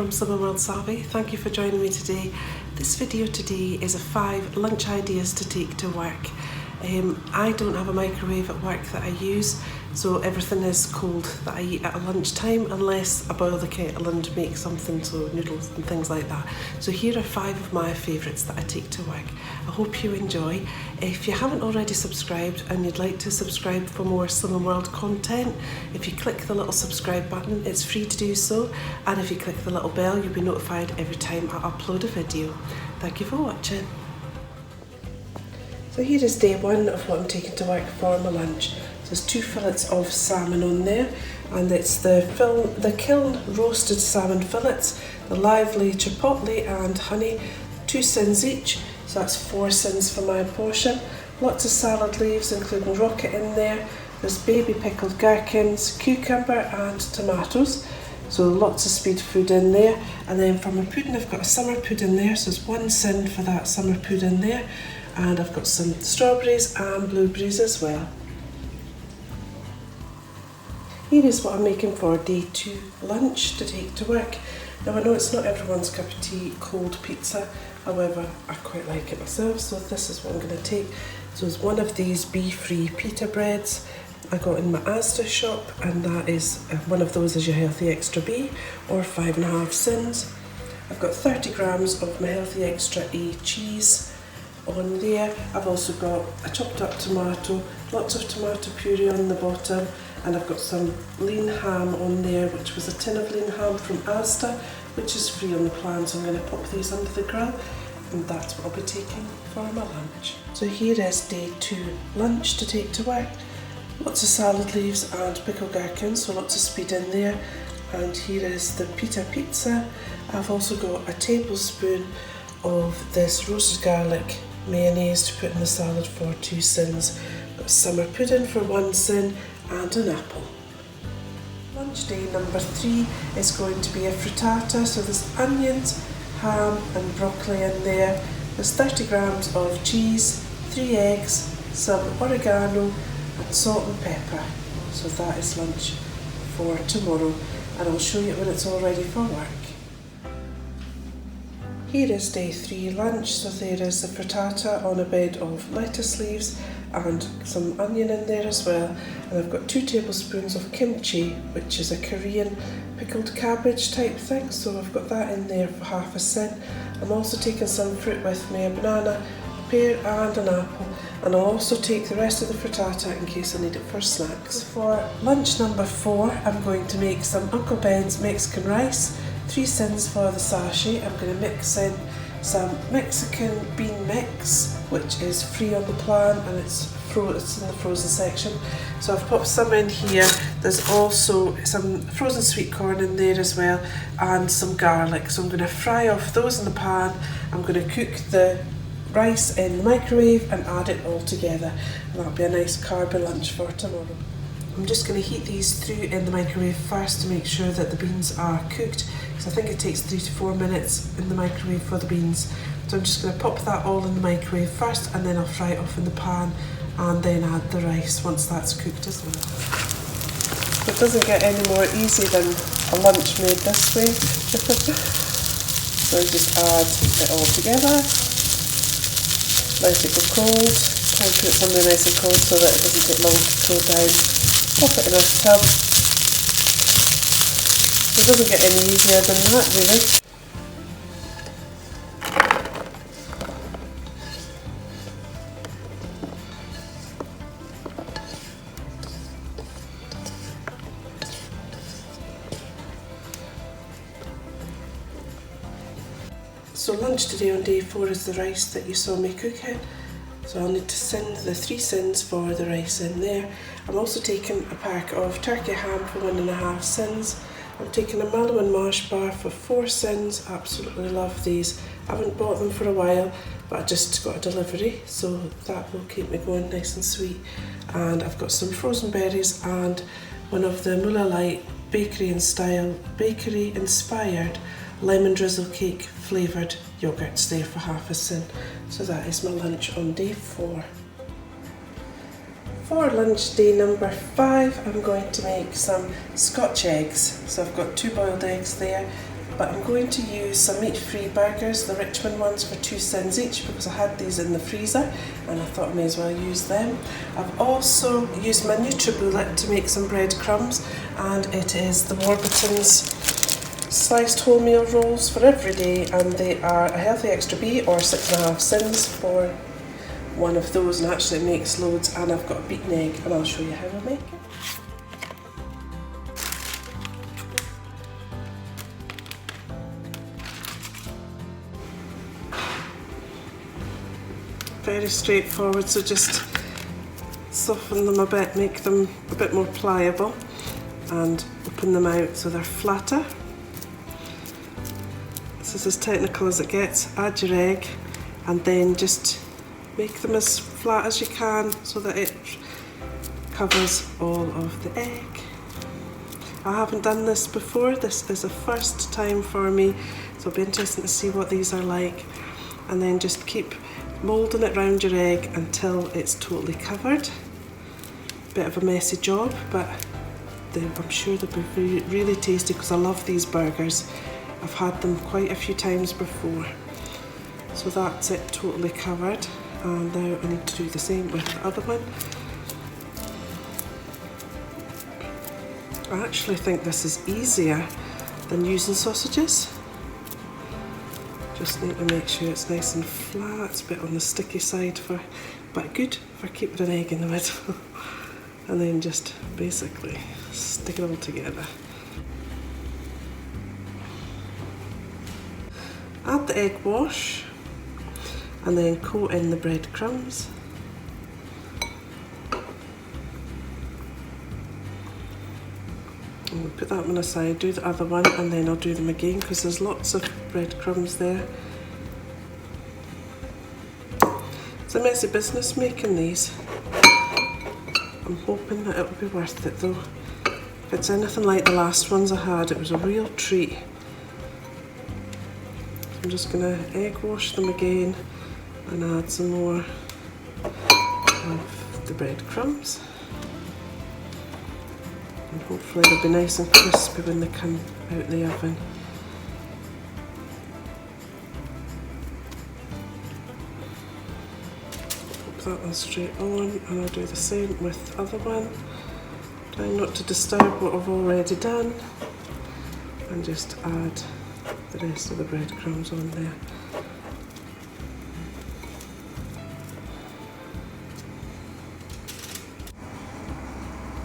from Salmon World Savvy. Thank you for joining me today. This video today is 5 lunch ideas to take to work. I don't have a microwave at work that I use, so everything is cold that I eat at lunchtime unless I boil the kettle and make something, so noodles and things like that. So here are 5 of my favourites that I take to work. I hope you enjoy. If you haven't already subscribed and you'd like to subscribe for more Salmon World content, if you click the little subscribe button, it's free to do so, and if you click the little bell, you'll be notified every time I upload a video. Thank you for watching. So here is day 1 of what I'm taking to work for my lunch. So there's 2 fillets of salmon on there, and it's the kiln roasted salmon fillets, the lively chipotle and honey, 2 sins each, so that's 4 sins for my portion. Lots of salad leaves, including rocket in there. There's baby pickled gherkins, cucumber and tomatoes. So lots of speed food in there. And then for my pudding, I've got a summer pudding there, so there's 1 sin for that summer pudding there. And I've got some strawberries and blueberries as well. Here is what I'm making for day 2 lunch to take to work. Now I know it's not everyone's cup of tea, cold pizza, however I quite like it myself, so this is what I'm going to take. So it's one of these bee-free pita breads I got in my Asda shop, and that is one of those is your Healthy Extra B, or 5.5 sins. I've got 30 grams of my Healthy Extra A cheese on there. I've also got a chopped up tomato, lots of tomato puree on the bottom, and I've got some lean ham on there, which was a tin of lean ham from Asda, which is free on the plan, so I'm going to pop these under the grill, and that's what I'll be taking for my lunch. So here is day 2 lunch to take to work. Lots of salad leaves and pickled gherkins, so lots of speed in there. And here is the pita pizza. I've also got a tablespoon of this roasted garlic mayonnaise to put in the salad for 2 sins. Got summer pudding for 1 sin and an apple. Lunch day number 3 is going to be a frittata, so there's onions, ham and broccoli in there. There's 30 grams of cheese, 3 eggs, some oregano and salt and pepper. So that is lunch for tomorrow, and I'll show you when it's all ready for work. Here is day 3 lunch, so there is the frittata on a bed of lettuce leaves and some onion in there as well. And I've got 2 tablespoons of kimchi, which is a Korean pickled cabbage type thing, so I've got that in there for 1/2 sin. I'm also taking some fruit with me, a banana, a pear and an apple, and I'll also take the rest of the frittata in case I need it for snacks. For lunch number 4, I'm going to make some Uncle Ben's Mexican rice, 3 sins for the sachet. I'm going to mix in some Mexican bean mix, which is free on the plan, and it's in the frozen section. So I've popped some in here. There's also some frozen sweet corn in there as well, and some garlic. So I'm going to fry off those in the pan. I'm going to cook the rice in the microwave and add it all together, and that'll be a nice carby lunch for tomorrow. I'm just going to heat these through in the microwave first to make sure that the beans are cooked, because I think it takes 3 to 4 minutes in the microwave for the beans. So I'm just going to pop that all in the microwave first, and then I'll fry it off in the pan and then add the rice once that's cooked as well. So it doesn't get any more easy than a lunch made this way. So I just add it all together, let it go cold, try and put it somewhere nice and cold so that it doesn't take long to cool down. Pop it in a tub. It doesn't get any easier than that, really. So lunch today on day 4 is the rice that you saw me cooking. So I'll need to sin the 3 sins for the rice in there. I'm also taking a pack of turkey ham for 1.5 sins. I'm taking a mallow and marsh bar for 4 sins. Absolutely love these. I haven't bought them for a while, but I just got a delivery, so that will keep me going nice and sweet. And I've got some frozen berries and one of the Muller Light bakery inspired lemon drizzle cake flavoured yogurts there for 1/2 sin. So that is my lunch on day 4. For lunch day number 5, I'm going to make some Scotch eggs. So I've got 2 boiled eggs there, but I'm going to use some meat-free burgers, the Richmond ones, for 2 cents each because I had these in the freezer and I thought I may as well use them. I've also used my NutriBullet to make some breadcrumbs, and it is the Warburton's sliced wholemeal rolls for every day, and they are a healthy extra B or 6.5 cents for one of those, and actually it makes loads. And I've got a beaten egg and I'll show you how I make it. Very straightforward, so just soften them a bit, make them a bit more pliable and open them out so they're flatter. This is as technical as it gets. Add your egg and then just make them as flat as you can so that it covers all of the egg. I haven't done this before, this is a first time for me, so it'll be interesting to see what these are like. And then just keep moulding it round your egg until it's totally covered. Bit of a messy job, but I'm sure they'll be really tasty because I love these burgers. I've had them quite a few times before. So that's it, totally covered. And now I need to do the same with the other one. I actually think this is easier than using sausages. Just need to make sure it's nice and flat. It's a bit on the sticky side, but good for keeping an egg in the middle. And then just basically stick it all together. Add the egg wash and then coat in the breadcrumbs. And we'll put that one aside, do the other one, and then I'll do them again because there's lots of breadcrumbs there. It's a messy business making these. I'm hoping that it'll be worth it though. If it's anything like the last ones I had, it was a real treat. I'm just going to egg wash them again and add some more of the breadcrumbs. And hopefully they'll be nice and crispy when they come out of the oven. Pop that one straight on, and I'll do the same with the other one. Trying not to disturb what I've already done, and just add the rest of the breadcrumbs on there.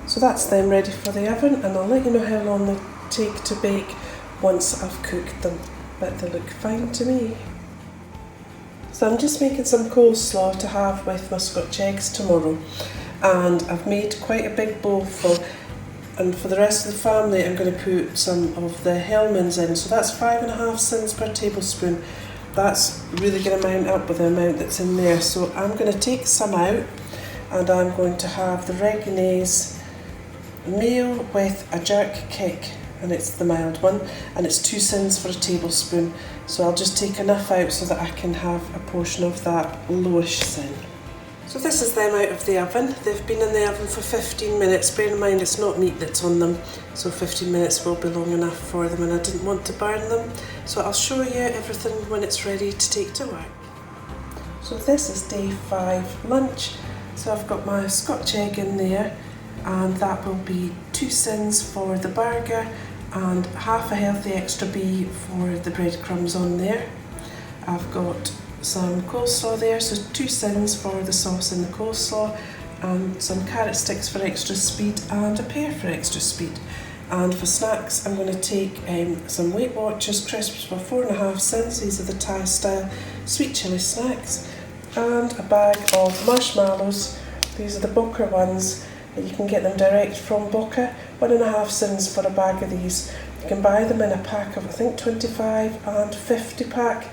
So that's them ready for the oven, and I'll let you know how long they take to bake once I've cooked them, but they look fine to me. So I'm just making some coleslaw to have with my Scotch eggs tomorrow, and I've made quite a big bowl full. And for the rest of the family, I'm going to put some of the Hellmann's in. So that's 5.5 cents per tablespoon. That's really going to mount up with the amount that's in there. So I'm going to take some out, and I'm going to have the Reginaise meal with a jerk kick, and it's the mild one, and it's 2 cents for a tablespoon. So I'll just take enough out so that I can have a portion of that lowish sin. So this is them out of the oven. They've been in the oven for 15 minutes. Bear in mind it's not meat that's on them, so 15 minutes will be long enough for them, and I didn't want to burn them. So I'll show you everything when it's ready to take to work. So this is day 5 lunch. So I've got my Scotch egg in there, and that will be 2 cents for the burger and half a healthy extra B for the breadcrumbs on there. I've got some coleslaw there, so 2 cents for the sauce in the coleslaw, and some carrot sticks for extra speed and a pear for extra speed. And for snacks, I'm going to take some Weight Watchers crisps for 4.5 cents. These are the Thai style sweet chilli snacks, and a bag of marshmallows. These are the Boca ones. You can get them direct from Boca. 1.5 cents for a bag of these. You can buy them in a pack of I think 25 and 50 pack.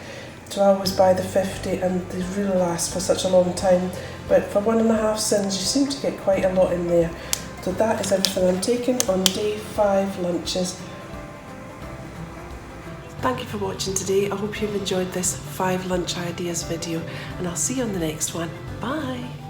So I always buy the 50, and they really last for such a long time. But for 1.5 cents, you seem to get quite a lot in there. So that is everything I'm taking on day 5 lunches. Thank you for watching today. I hope you've enjoyed this 5 lunch ideas video, and I'll see you on the next one. Bye.